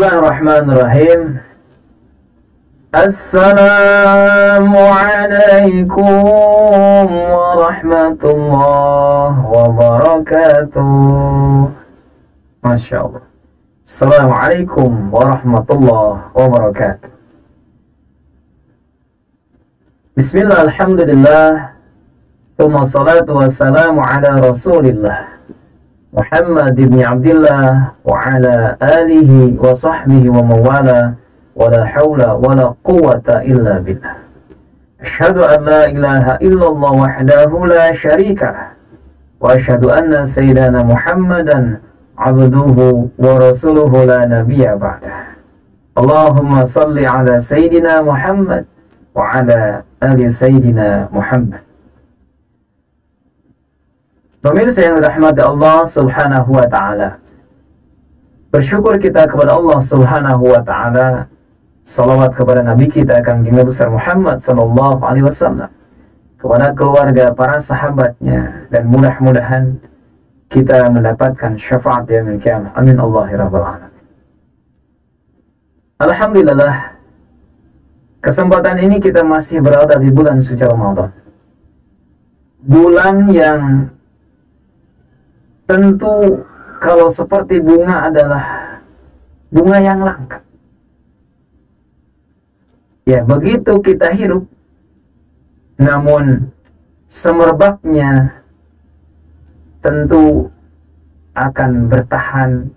Bismillahirrahmanirrahim. Assalamualaikum warahmatullahi wabarakatuh. Masya Allah. Assalamualaikum warahmatullahi wabarakatuh. Bismillah, alhamdulillah, thumma salatu wassalamu ala rasulillah Muhammad ibn Abdillah wa ala alihi wa sahbihi wa mawala wa la hawla wa la quwata illa billah. Ashhadu an la ilaha illallah wahdahu la sharika lah wa ashhadu anna sayyidana Muhammadan abduhu wa rasuluhu la nabiyya ba'dah. Allahumma salli ala sayyidina Muhammad wa ala ali sayyidina Muhammad. Pemirsa yang dirahmati Allah Subhanahu wa ta'ala, bersyukur kita kepada Allah Subhanahu wa ta'ala, salawat kepada Nabi kita Kangjeng besar Muhammad sallallahu alaihi wasallam, kepada keluarga, para sahabatnya, dan mudah-mudahan kita mendapatkan syafaat yaumil qiyamah. Amin Allahi rabbal alamin. Alhamdulillah, kesempatan ini kita masih berada di bulan suci Ramadan, bulan yang tentu kalau seperti bunga adalah bunga yang langka. Ya, begitu kita hirup, namun semerbaknya tentu akan bertahan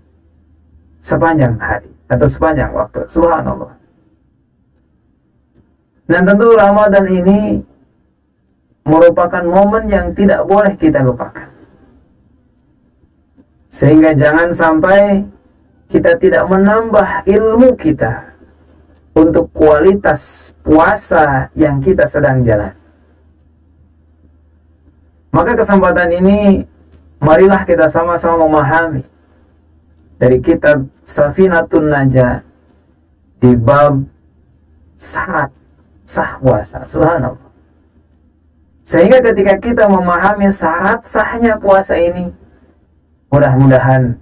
sepanjang hari atau sepanjang waktu. Subhanallah. Dan tentu Ramadan ini merupakan momen yang tidak boleh kita lupakan. Sehingga jangan sampai kita tidak menambah ilmu kita untuk kualitas puasa yang kita sedang jalani. Maka kesempatan ini, marilah kita sama-sama memahami dari kitab Safinatun Najah di bab syarat sah puasa. Subhanallah. Sehingga ketika kita memahami syarat sahnya puasa ini, mudah-mudahan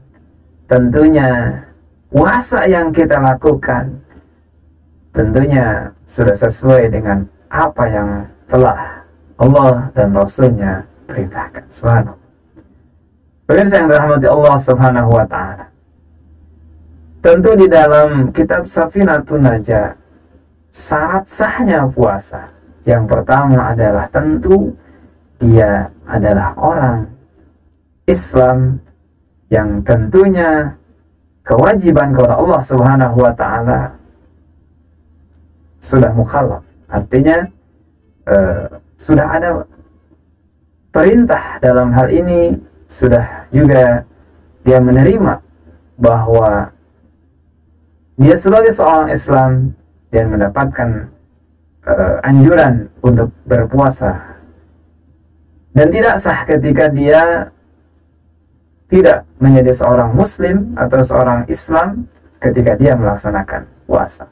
tentunya puasa yang kita lakukan tentunya sudah sesuai dengan apa yang telah Allah dan Rasulnya perintahkan. Subhanallah. Pemirsa yang dirahmati Allah Subhanahu wa ta'ala, tentu di dalam kitab Safinatun Najah, syarat sahnya puasa yang pertama adalah tentu dia adalah orang Islam yang tentunya kewajiban kepada Allah Subhanahu wa ta'ala sudah mukhalaf. Artinya sudah ada perintah dalam hal ini, sudah juga dia menerima bahwa dia sebagai seorang Islam dan mendapatkan anjuran untuk berpuasa, dan tidak sah ketika dia tidak menjadi seorang Muslim atau seorang Islam ketika dia melaksanakan puasa.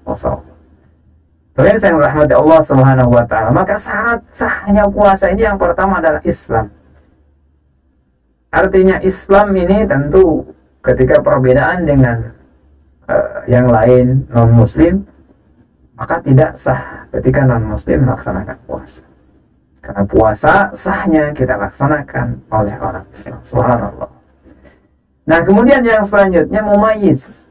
Pemirsa yang dirahmati Allah Subhanahu wa ta'ala, maka syarat sahnya puasa ini yang pertama adalah Islam. Artinya Islam ini tentu ketika perbedaan dengan yang lain non-Muslim, maka tidak sah ketika non-Muslim melaksanakan puasa. Karena puasa sahnya kita laksanakan oleh orang Islam. Subhanallah. Nah, kemudian yang selanjutnya mumayyiz.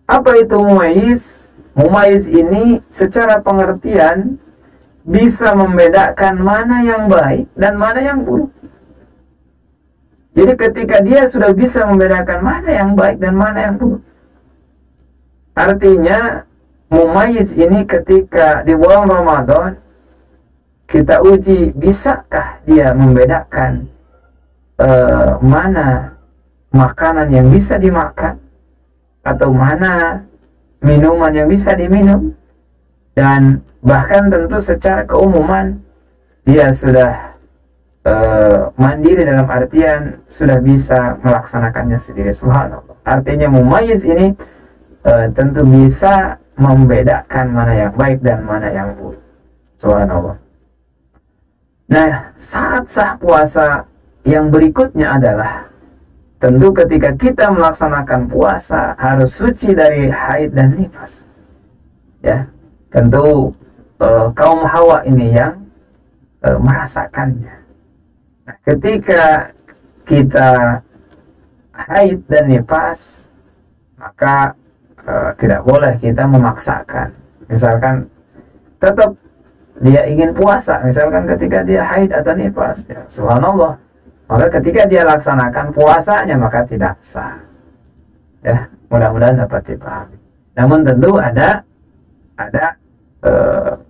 Apa itu mumayyiz? Mumayyiz ini secara pengertian bisa membedakan mana yang baik dan mana yang buruk. Jadi ketika dia sudah bisa membedakan mana yang baik dan mana yang buruk, artinya mumayyiz ini ketika di bulan Ramadan kita uji, bisakah dia membedakan mana makanan yang bisa dimakan atau mana minuman yang bisa diminum, dan bahkan tentu secara keumuman dia sudah mandiri dalam artian sudah bisa melaksanakannya sendiri. Subhanallah. Artinya mumayyiz ini tentu bisa membedakan mana yang baik dan mana yang buruk. Subhanallah. Nah, syarat sah puasa yang berikutnya adalah tentu ketika kita melaksanakan puasa harus suci dari haid dan nifas. Ya, tentu kaum Hawa ini yang merasakannya. Nah, ketika kita haid dan nifas, maka tidak boleh kita memaksakan. Misalkan tetap dia ingin puasa, misalkan ketika dia haid atau nifas, ya, subhanallah, maka ketika dia laksanakan puasanya maka tidak sah. Ya, mudah-mudahan dapat dipahami. Namun tentu ada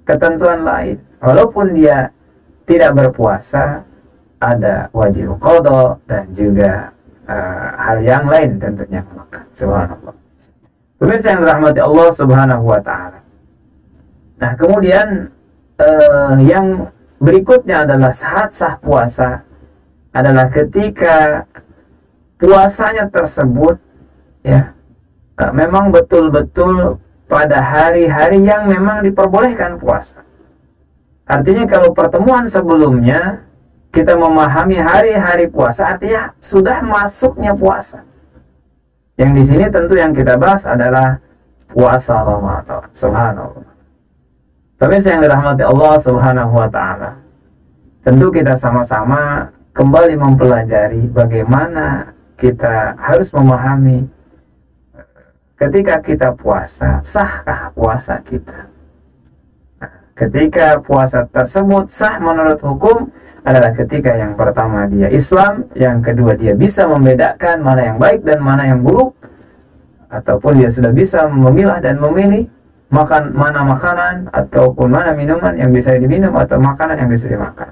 ketentuan lain. Walaupun dia tidak berpuasa, ada wajib qada dan juga hal yang lain tentunya melakukan. Subhanallah. Pemirsa yang dirahmati Allah Subhanahu wa taala. Nah, kemudian yang berikutnya adalah syarat sah puasa adalah ketika puasanya tersebut ya memang betul-betul pada hari-hari yang memang diperbolehkan puasa. Artinya kalau pertemuan sebelumnya kita memahami hari-hari puasa, artinya sudah masuknya puasa. Yang di sini tentu yang kita bahas adalah puasa Ramadan. Subhanallah. Pemirsa yang dirahmati Allah Subhanahu wa taala. Tentu kita sama-sama kembali mempelajari bagaimana kita harus memahami ketika kita puasa, sahkah puasa kita? Nah, ketika puasa tersebut sah menurut hukum adalah ketika yang pertama dia Islam, yang kedua dia bisa membedakan mana yang baik dan mana yang buruk, ataupun dia sudah bisa memilah dan memilih mana makanan ataupun mana minuman yang bisa diminum atau makanan yang bisa dimakan.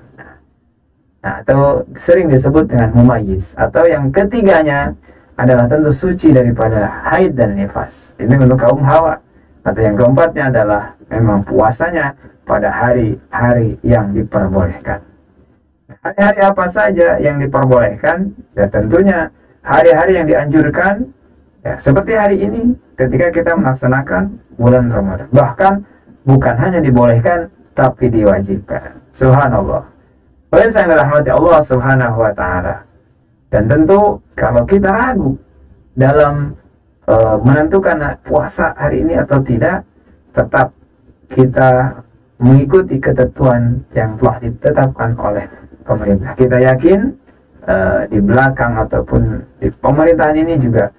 Nah, atau sering disebut dengan mumayyiz. Atau yang ketiganya adalah tentu suci daripada haid dan nifas. Ini untuk kaum Hawa. Atau yang keempatnya adalah memang puasanya pada hari-hari yang diperbolehkan. Hari-hari apa saja yang diperbolehkan? Ya tentunya hari-hari yang dianjurkan, ya, seperti hari ini ketika kita melaksanakan bulan Ramadan. Bahkan bukan hanya dibolehkan, tapi diwajibkan. Subhanallah. Oleh yang dirahmati Allah Subhanahu wa taala. Dan tentu kalau kita ragu dalam menentukan puasa hari ini atau tidak, tetap kita mengikuti ketentuan yang telah ditetapkan oleh pemerintah. Kita yakin di belakang ataupun di pemerintahan ini juga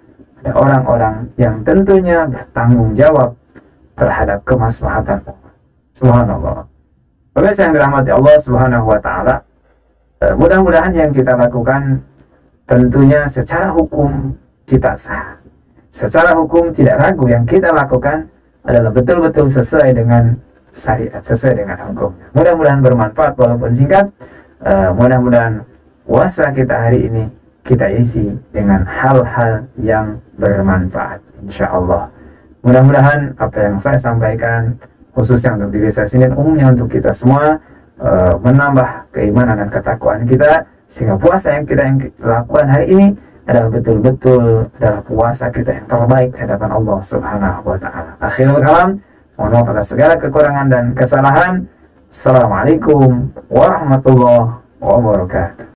ada orang-orang yang tentunya bertanggung jawab terhadap kemaslahatan umat. Subhanallah. Pemirsa yang dirahmati Allah Subhanahu wa taala, mudah-mudahan yang kita lakukan tentunya secara hukum kita sah. Secara hukum tidak ragu yang kita lakukan adalah betul-betul sesuai dengan syariat, sesuai dengan hukum. Mudah-mudahan bermanfaat walaupun singkat. Mudah-mudahan puasa kita hari ini kita isi dengan hal-hal yang bermanfaat, insyaallah. Mudah-mudahan apa yang saya sampaikan khususnya untuk diri saya sendiri, umumnya untuk kita semua, menambah keimanan dan ketakwaan kita, sehingga puasa yang kita lakukan hari ini adalah betul-betul adalah puasa kita yang terbaik di hadapan Allah Subhanahu wa taala. Akhirul kalam, mohon maaf atas segala kekurangan dan kesalahan. Assalamualaikum warahmatullahi wabarakatuh.